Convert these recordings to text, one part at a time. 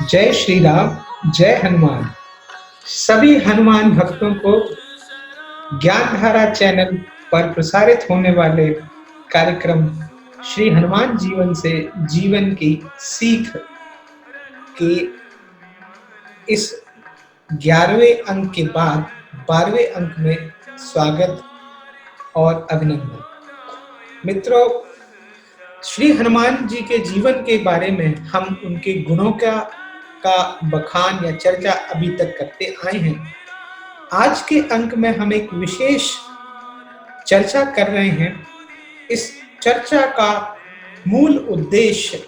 जय श्री राम, जय हनुमान। सभी हनुमान भक्तों को ज्ञानधारा चैनल पर प्रसारित होने वाले कार्यक्रम श्री हनुमान जीवन से जीवन की सीख के इस 11वें अंक के बाद 12वें अंक में स्वागत और अभिनंदन। मित्रों, श्री हनुमान जी के जीवन के बारे में हम उनके गुणों का बखान या चर्चा अभी तक करते आए हैं। आज के अंक में हम एक विशेष चर्चा कर रहे हैं। इस चर्चा का मूल उद्देश्य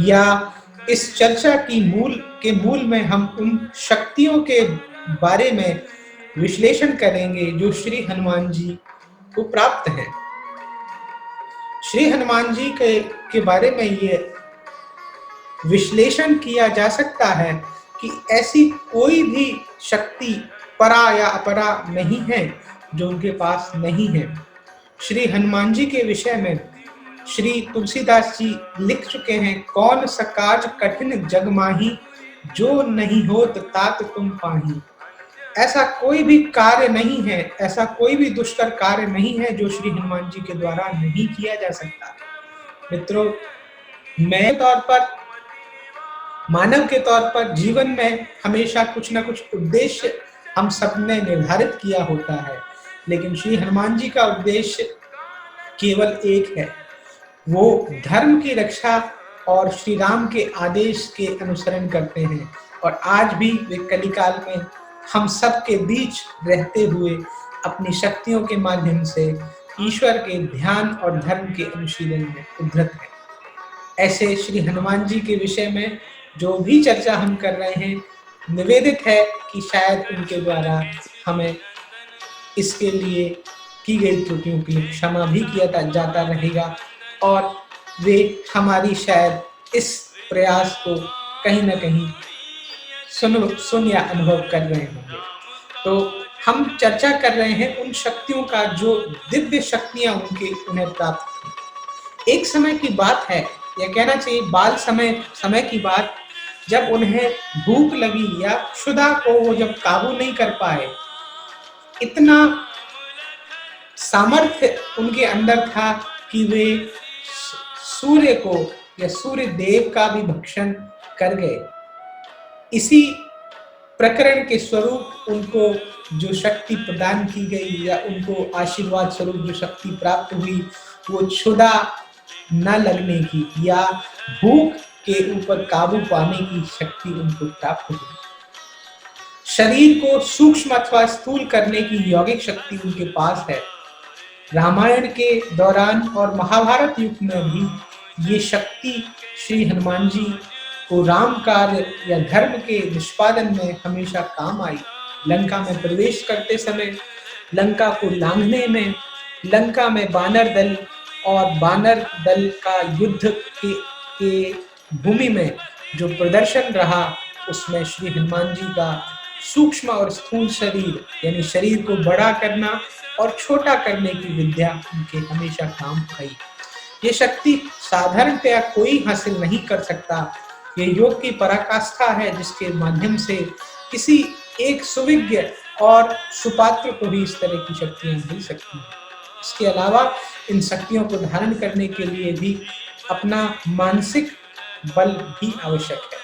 या इस चर्चा की मूल में हम उन शक्तियों के बारे में विश्लेषण करेंगे जो श्री हनुमान जी को प्राप्त हैं। श्री हनुमान जी के बारे में ये विश्लेषण किया जा सकता है कि ऐसी कोई भी शक्ति परा या अपरा नहीं है जो उनके पास नहीं है। श्री हनुमान जी के विषय में श्री तुलसीदास जी लिख चुके हैं, कौन सा काज कठिन जग माही, जो नहीं होत तात तुम पाही। ऐसा कोई भी कार्य नहीं है, ऐसा कोई भी दुष्कर कार्य नहीं है जो श्री हनुमान जी के द्वारा नहीं किया जा सकता। मित्रों, मैं तौर पर मानव के तौर पर जीवन में हमेशा कुछ न कुछ उद्देश्य हम सबने निर्धारित किया होता है, लेकिन श्री हनुमान जी का उद्देश्य केवल एक है, वो धर्म की रक्षा और श्री राम के आदेश के अनुसरण करते हैं। और आज भी वे कलिकाल में हम सब के बीच रहते हुए अपनी शक्तियों के माध्यम से ईश्वर के ध्यान और धर्म के अनुशीलन में उद्धत हैं। ऐसे श्री हनुमान जी के विषय में जो भी चर्चा हम कर रहे हैं, निवेदित है कि शायद उनके द्वारा हमें इसके लिए की गई त्रुटियों के लिए क्षमा भी किया जाता रहेगा और वे हमारी शायद इस प्रयास को कहीं न कहीं सुन या अनुभव कर रहे होंगे। तो हम चर्चा कर रहे हैं उन शक्तियों का जो दिव्य शक्तियां उन्हें प्राप्त थी। एक समय की बात है, या कहना चाहिए बाल समय की बात, जब उन्हें भूख लगी या क्षुधा को वो जब काबू नहीं कर पाए, इतना सामर्थ्य उनके अंदर था कि वे सूर्य को या सूर्य देव का भी भक्षण कर गए। इसी प्रकरण के स्वरूप उनको जो शक्ति प्रदान की गई या उनको आशीर्वाद स्वरूप जो शक्ति प्राप्त हुई, वो क्षुधा न लगने की या भूख के ऊपर काबू पाने की शक्ति उनको प्राप्त हुई। शरीर को सूक्ष्म अथवा स्थूल करने की यौगिक शक्ति उनके पास है। रामायण के दौरान और महाभारत युग में भी ये शक्ति श्री हनुमान जी को राम कार्य या धर्म के निष्पादन में हमेशा काम आई। लंका में प्रवेश करते समय, लंका को लांघने में, लंका में बानर दल और बानर दल का युद्ध के भूमि में जो प्रदर्शन रहा, उसमें श्री हनुमान जी का सूक्ष्म और स्थूल शरीर यानी शरीर को बड़ा करना और छोटा करने की विद्या उनके हमेशा काम आई। ये शक्ति साधारणतया कोई हासिल नहीं कर सकता। ये योग की पराकाष्ठा है जिसके माध्यम से किसी एक सुविज्ञ और सुपात्र को भी इस तरह की शक्तियां मिल सकती हैं। इसके अलावा इन शक्तियों को धारण करने के लिए भी अपना मानसिक बल भी आवश्यक है।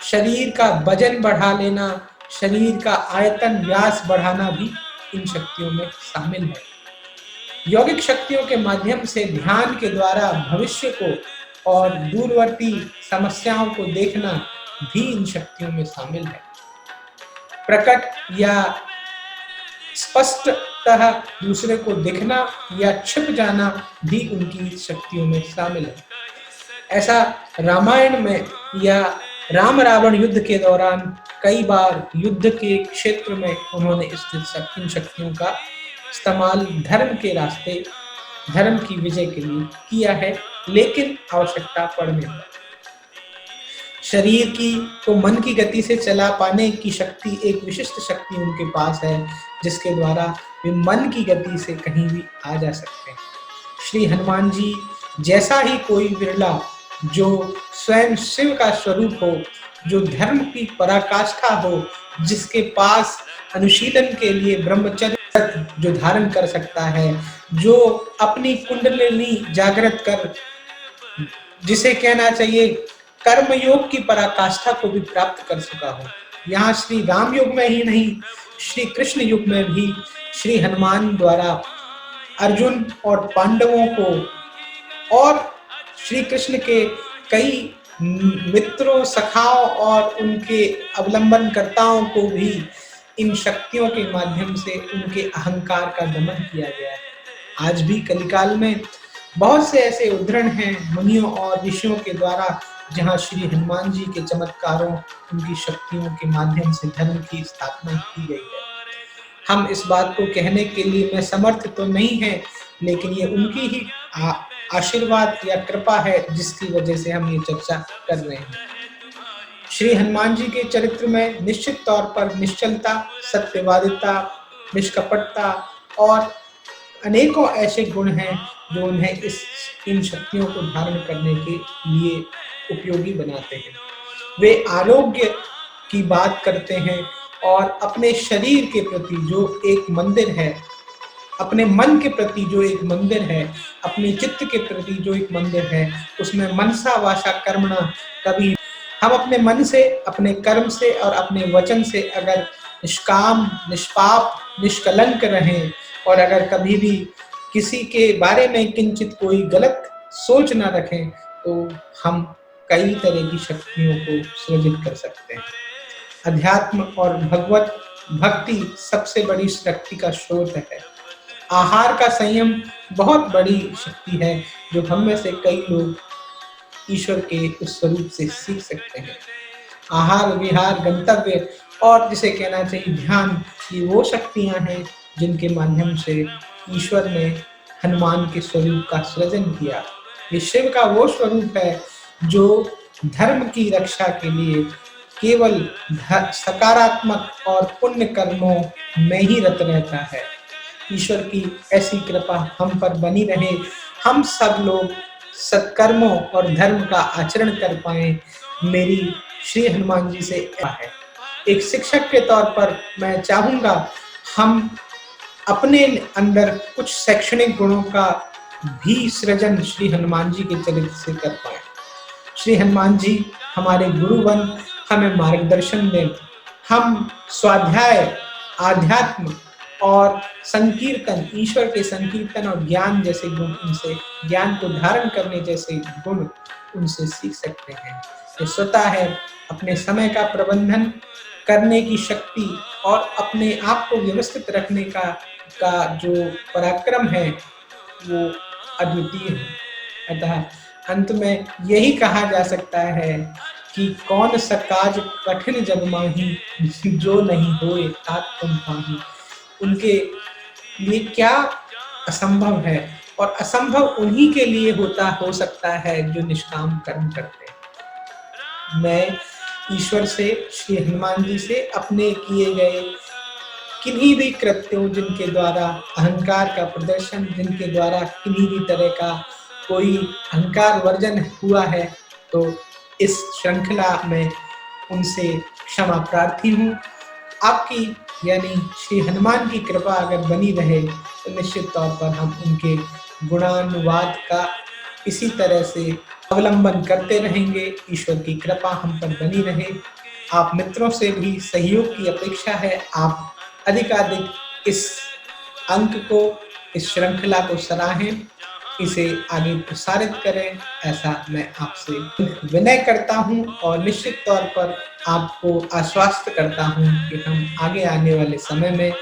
शरीर का वजन बढ़ा लेना, शरीर का आयतन व्यास बढ़ाना भी इन शक्तियों में शामिल है। यौगिक शक्तियों के माध्यम से ध्यान के द्वारा भविष्य को और दूरवर्ती समस्याओं को देखना भी इन शक्तियों में शामिल है। प्रकट या स्पष्टतः दूसरे को दिखना या छिप जाना भी उनकी शक्तियों में शामिल है। ऐसा रामायण में या राम रावण युद्ध के दौरान कई बार युद्ध के क्षेत्र में उन्होंने स्थित इन शक्तियों का इस्तेमाल धर्म के रास्ते, धर्म की विजय के लिए किया है, लेकिन आवश्यकता पड़ने पर। शरीर की को मन की गति से चला पाने की शक्ति एक विशिष्ट शक्ति उनके पास है, जिसके द्वारा वे मन की गति से कहीं भी आ जा सकते हैं। श्री हनुमान जी जैसा ही कोई विरला जो स्वयं शिव का स्वरूप हो, जो धर्म की पराकाष्ठा हो, जिसके पास अनुशीलन के लिए ब्रह्मचर्य जो धारण कर सकता है, जो अपनी कुंडलिनी जागृत कर, जिसे कहना चाहिए कर्मयोग की पराकाष्ठा को भी प्राप्त कर चुका हो। यहाँ श्री राम युग में ही नहीं, श्री कृष्ण युग में भी श्री हनुमान द्वारा अर्जुन और पांडवों को और श्री कृष्ण के कई मित्रों, सखाओं और उनके अवलंबनकर्ताओं को भी इन शक्तियों के माध्यम से उनके अहंकार का दमन किया गया है। आज भी कलिकाल में बहुत से ऐसे उदाहरण हैं मुनियों और ऋषियों के द्वारा, जहाँ श्री हनुमान जी के चमत्कारों, उनकी शक्तियों के माध्यम से धर्म की स्थापना की गई है। हम इस बात को कहने के लिए मैं समर्थ तो नहीं है, लेकिन ये उनकी ही आशीर्वाद या कृपा है जिसकी वजह से हम ये चर्चा कर रहे हैं। श्री हनुमान जी के चरित्र में निश्चित तौर पर निश्चलता, सत्यवादिता, निष्कपटता और अनेकों ऐसे गुण हैं जो उन्हें इन शक्तियों को धारण करने के लिए उपयोगी बनाते हैं। वे आरोग्य की बात करते हैं और अपने शरीर के प्रति जो एक मंदिर है, अपने मन के प्रति जो एक मंदिर है, अपने चित्त के प्रति जो एक मंदिर है, उसमें मनसा वाचा कर्मणा, कभी हम अपने मन से, अपने कर्म से और अपने वचन से अगर निष्काम, निष्पाप, निष्कलंक रहें और अगर कभी भी किसी के बारे में किंचित कोई गलत सोच न रखें, तो हम कई तरह की शक्तियों को सृजित कर सकते हैं। अध्यात्म और भगवत भक्ति सबसे बड़ी शक्ति का स्रोत है। आहार का संयम बहुत बड़ी शक्ति है जो हम में से कई लोग ईश्वर के उस स्वरूप से सीख सकते हैं। आहार, विहार, गंतव्य और जिसे कहना चाहिए ध्यान, ये वो शक्तियां हैं जिनके माध्यम से ईश्वर ने हनुमान के स्वरूप का सृजन किया। ये शिव का वो स्वरूप है जो धर्म की रक्षा के लिए केवल सकारात्मक और पुण्य कर्मों में ही रत रहता है। ईश्वर की ऐसी कृपा हम पर बनी रहे, हम सब लोग सत्कर्मों और धर्म का आचरण कर पाए, मेरी श्री हनुमान जी से है। एक शिक्षक के तौर पर मैं चाहूँगा हम अपने अंदर कुछ शैक्षणिक गुणों का भी सृजन श्री हनुमान जी के चरित्र से कर पाए। श्री हनुमान जी हमारे गुरु बन हमें मार्गदर्शन दें। हम स्वाध्याय, आध्यात्म और संकीर्तन, ईश्वर के संकीर्तन और ज्ञान जैसे गुण, उनसे ज्ञान को धारण करने जैसे गुण उनसे सीख सकते हैं। ये स्वतः है अपने समय का प्रबंधन करने की शक्ति और अपने आप को व्यवस्थित रखने का जो पराक्रम है वो अद्वितीय है। अतः अंत में यही कहा जा सकता है कि कौन सा काज कठिन जग माही, जो नहीं होए तात तुम पाही। उनके लिए क्या असंभव है, और असंभव उन्हीं के लिए हो सकता है जो निष्काम कर्म करते हैं। मैं ईश्वर से, श्री हनुमान जी से अपने किए गए किन्हीं भी कृत्यों जिनके द्वारा अहंकार का प्रदर्शन, जिनके द्वारा किन्हीं भी तरह का कोई अहंकार वर्जन हुआ है, तो इस श्रृंखला में उनसे क्षमा प्रार्थी हूँ। आपकी यानी श्री हनुमान की कृपा अगर बनी रहे तो निश्चित तौर पर हम उनके गुणानुवाद का इसी तरह से अवलंबन करते रहेंगे। ईश्वर की कृपा हम पर बनी रहे। आप मित्रों से भी सहयोग की अपेक्षा है। आप अधिकाधिक इस अंक को, इस श्रृंखला को सराहें, इसे आगे प्रसारित करें, ऐसा मैं आपसे विनय करता हूं और निश्चित तौर पर आपको आश्वस्त करता हूं कि हम आगे आने वाले समय में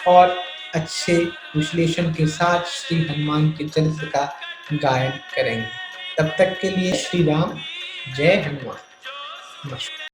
और अच्छे विश्लेषण के साथ श्री हनुमान के चरित्र का गायन करेंगे। तब तक के लिए श्री राम, जय हनुमान। नमस्कार।